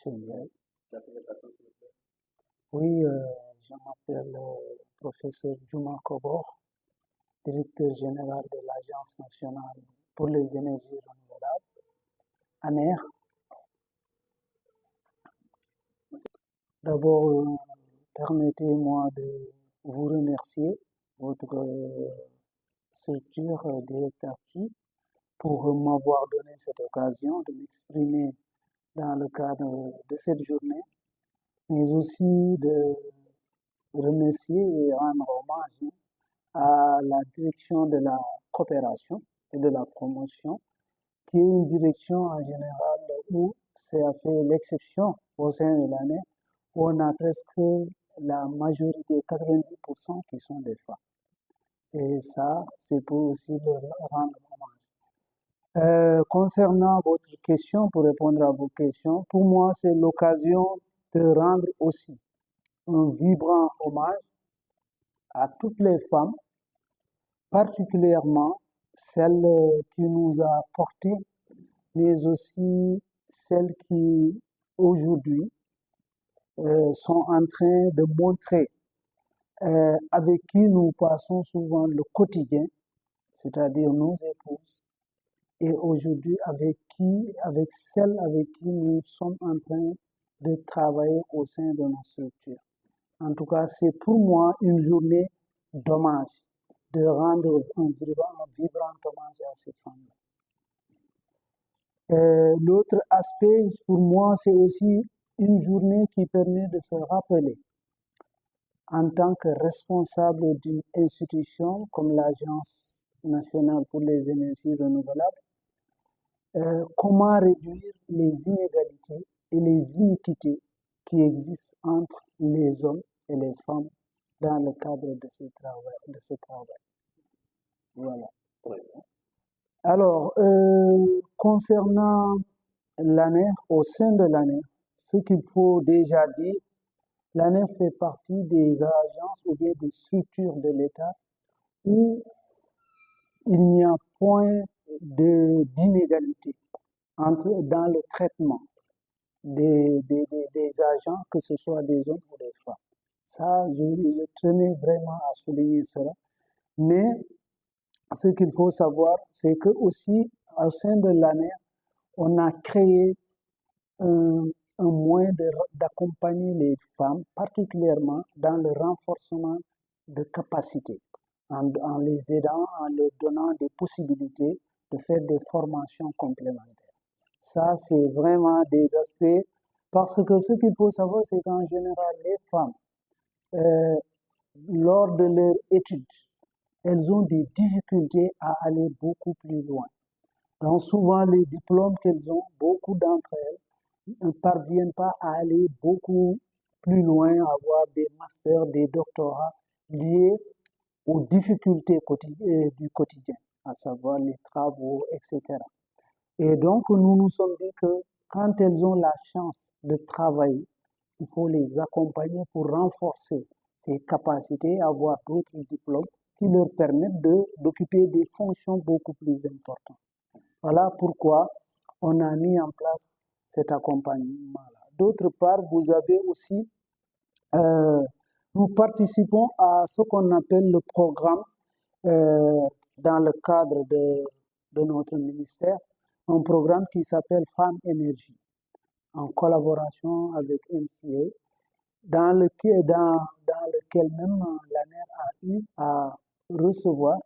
Génial. La présentation, s'il vous plaît. Oui, je m'appelle professeur Juma Kobor, directeur général de l'Agence nationale pour les énergies renouvelables, ANER. D'abord, permettez-moi de vous remercier, votre structure Direct Actu, pour m'avoir donné cette occasion de m'exprimer dans le cadre de cette journée, mais aussi de remercier et rendre hommage à la direction de la coopération et de la promotion, qui est une direction en général où c'est à fait l'exception au sein de l'année, où on a presque la majorité, 90% qui sont des femmes. Et ça, c'est pour aussi leur rendre hommage. Concernant votre question, pour répondre à vos questions, pour moi, c'est l'occasion de rendre aussi un vibrant hommage à toutes les femmes, particulièrement celles qui nous a portés, mais aussi celles qui aujourd'hui sont en train de montrer avec qui nous passons souvent le quotidien, c'est-à-dire nos épouses, et aujourd'hui avec celles avec qui nous sommes en train de travailler au sein de nos structures. En tout cas, c'est pour moi une journée d'hommage, de rendre un vibrant hommage à ces femmes-là. L'autre aspect, pour moi, c'est aussi une journée qui permet de se rappeler, en tant que responsable d'une institution comme l'Agence nationale pour les énergies renouvelables, comment réduire les inégalités et les iniquités qui existent entre les hommes et les femmes dans le cadre de ce travail. Voilà. Très bien. Alors, concernant l'ANER, au sein de l'ANER, ce qu'il faut déjà dire, l'ANER fait partie des agences ou bien des structures de l'État où il n'y a point d'inégalité dans le traitement des agents, que ce soit des hommes ou des femmes. Ça, je tenais vraiment à souligner cela. Mais ce qu'il faut savoir, c'est que aussi, au sein de l'ANER, on a créé un moyen d'accompagner les femmes, particulièrement dans le renforcement de capacités, en les aidant, en leur donnant des possibilités de faire des formations complémentaires. Ça, c'est vraiment des aspects, parce que ce qu'il faut savoir, c'est qu'en général, les femmes, lors de leur étude, elles ont des difficultés à aller beaucoup plus loin. Donc souvent, les diplômes qu'elles ont, beaucoup d'entre elles ne parviennent pas à aller beaucoup plus loin, à avoir des masters, des doctorats liés aux difficultés du quotidien, à savoir les travaux, etc. Et donc, nous nous sommes dit que quand elles ont la chance de travailler, il faut les accompagner pour renforcer ces capacités, avoir d'autres diplômes qui leur permettent d'occuper des fonctions beaucoup plus importantes. Voilà pourquoi on a mis en place cet accompagnement-là. D'autre part, vous avez aussi, nous participons à ce qu'on appelle le programme dans le cadre de notre ministère, un programme qui s'appelle Femmes Énergie, en collaboration avec MCA, dans lequel même l'ANER a eu à recevoir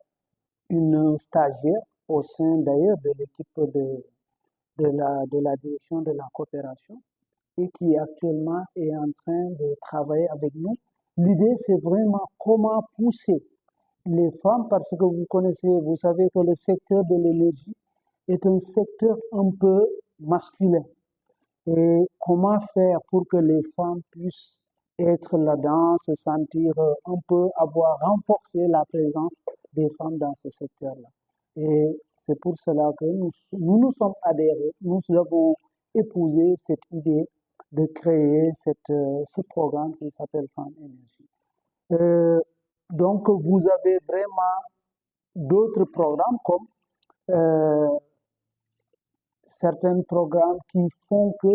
une stagiaire au sein d'ailleurs de l'équipe de la direction de la coopération et qui actuellement est en train de travailler avec nous. L'idée, c'est vraiment comment pousser les femmes, parce que vous savez que le secteur de l'énergie est un secteur un peu masculin. Et comment faire pour que les femmes puissent être là-dedans, se sentir un peu, avoir renforcé la présence des femmes dans ce secteur-là. Et c'est pour cela que nous sommes adhérés, nous avons épousé cette idée de créer ce programme qui s'appelle Femmes Énergie. Donc, vous avez vraiment d'autres programmes comme certains programmes qui font que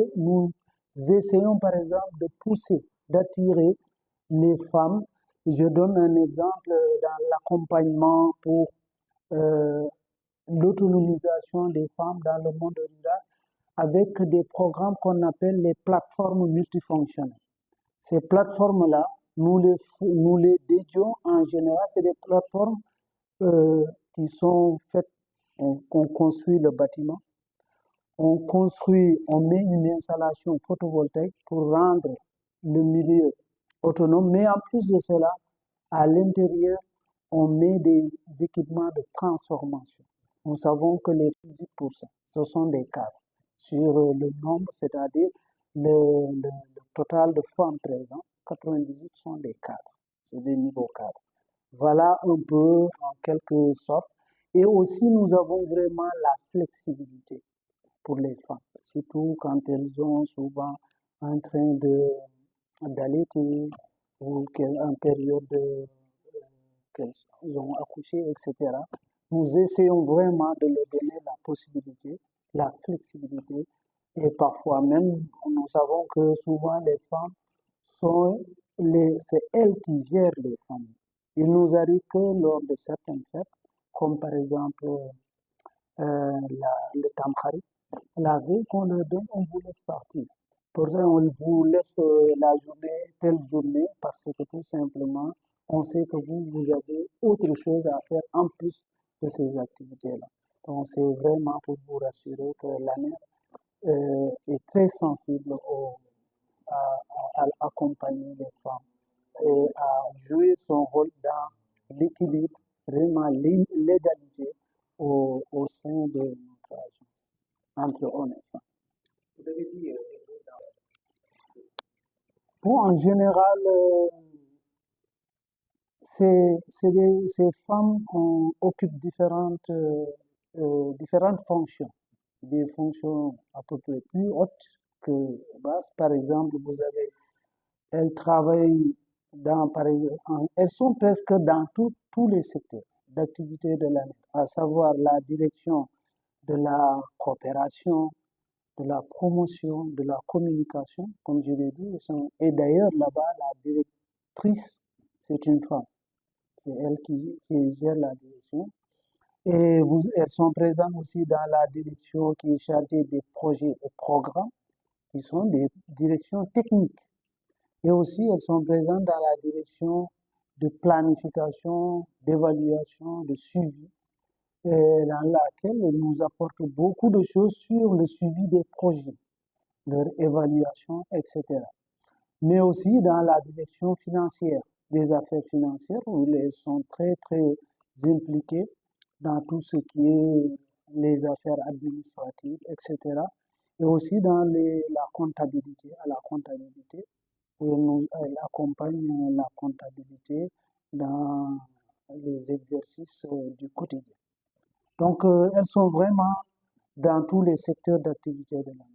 essayons par exemple de pousser, d'attirer les femmes. Je donne un exemple dans l'accompagnement pour euh, l'autonomisation des femmes dans le monde rural avec des programmes qu'on appelle les plateformes multifonctionnelles. Ces plateformes-là, nous les dédions en général, c'est des plateformes euh, qui sont faites, on construit le bâtiment, on met une installation photovoltaïque pour rendre le milieu autonome, mais en plus de cela, à l'intérieur, on met des équipements de transformation. Nous savons que les 18%, ce sont des cadres. Sur le nombre, c'est-à-dire le total de femmes présentes, 98 sont des cadres, c'est des niveaux cadres. Voilà un peu en quelque sorte. Et aussi, nous avons vraiment la flexibilité pour les femmes, surtout quand elles sont souvent en train d'allaiter ou en période qu'elles ont accouché, etc. Nous essayons vraiment de leur donner la possibilité, la flexibilité, et parfois même, nous savons que souvent les femmes c'est elles qui gèrent les familles. Il nous arrive que lors de certaines fêtes, comme par exemple le Tamkhari, la veille qu'on leur donne, on vous laisse partir. Pour ça, on vous laisse la journée, telle journée, parce que tout simplement, on sait que vous avez autre chose à faire en plus de ces activités-là. Donc, c'est vraiment pour vous rassurer que la mère est très sensible à accompagner les femmes et à jouer son rôle dans l'équilibre, vraiment l'égalité au sein de notre agence, entre hommes et femmes. Vous avez dit Bon, en général, ces femmes occupent différentes fonctions, des fonctions à peu près plus hautes que basses. Par exemple, elles travaillent elles sont presque dans tous les secteurs d'activité de l'année, à savoir la direction de la coopération, de la promotion, de la communication, comme je l'ai dit. Et d'ailleurs, là-bas, la directrice, c'est une femme. C'est elle qui gère la direction. Et elles sont présentes aussi dans la direction qui est chargée des projets et programmes, qui sont des directions techniques. Et aussi, elles sont présentes dans la direction de planification, d'évaluation, de suivi, dans laquelle elles nous apportent beaucoup de choses sur le suivi des projets, leur évaluation, etc. Mais aussi dans la direction financière, des affaires financières, où elles sont très, très impliquées dans tout ce qui est les affaires administratives, etc. Et aussi dans la comptabilité, à la comptabilité, où elles accompagnent la comptabilité dans les exercices du quotidien. Donc, elles sont vraiment dans tous les secteurs d'activité de la